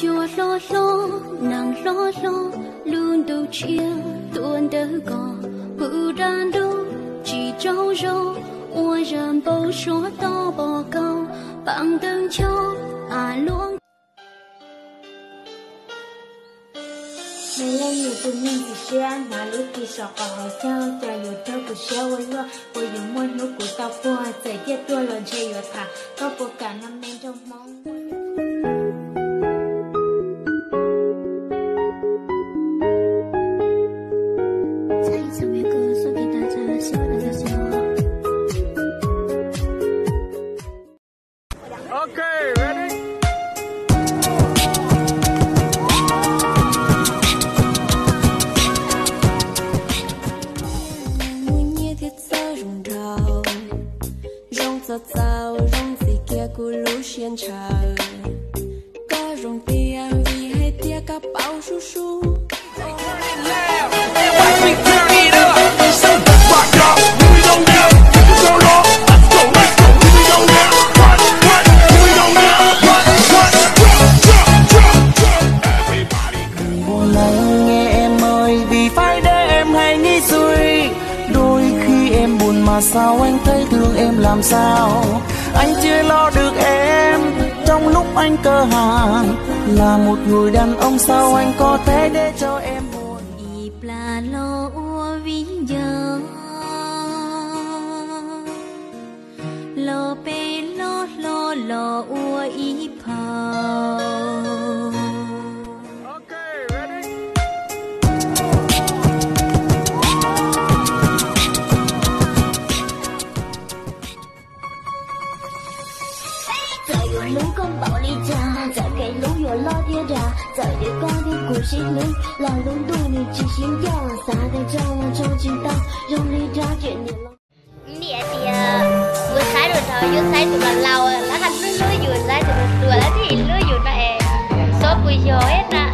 chùa lo lo nàng lo lo luôn đầu chia tuôn đỡ gò bự đàn đô chỉ trâu rô ua rầm bầu số to bò câu bằng từng châu luôn. Mày lên nhiều tụi mình thì xe mà lúc khi sọ có hỏi sao cha yêu thơ của xe quay lo bởi vì mỗi lúc của tao qua sẽ chết tôi lần chơi yêu thả có bộ cả năm men trong mong. Okay, ready? Sao rong gì kia của lũ xiên trời có rong tia vì hay tia cả bao su su. Buồn lắng nghe em ơi vì phải để em hay nghĩ suy đôi khi em buồn mà sao anh thấy thương em làm sao anh chưa lo được em trong lúc anh cơ hàng là một người đàn ông sao anh có thể để cho em buồn ịp là lo vì giờ lo bê lo ịp hầu. Lũ con bảo đi cha, giờ cái lũ vừa lo đi ra, giờ để con đi cùng xin lũ, là lũ đuôi này chỉ xin nhau, xa đây trong chính tâm, trong đi ra chuyện nhiều lắm. Nè thì vừa sai rồi thôi, vừa sai tụi là lâu, lá khăn lưỡi vừa sai tụi là thì lưỡi vừa này, số bùi gió hết nè.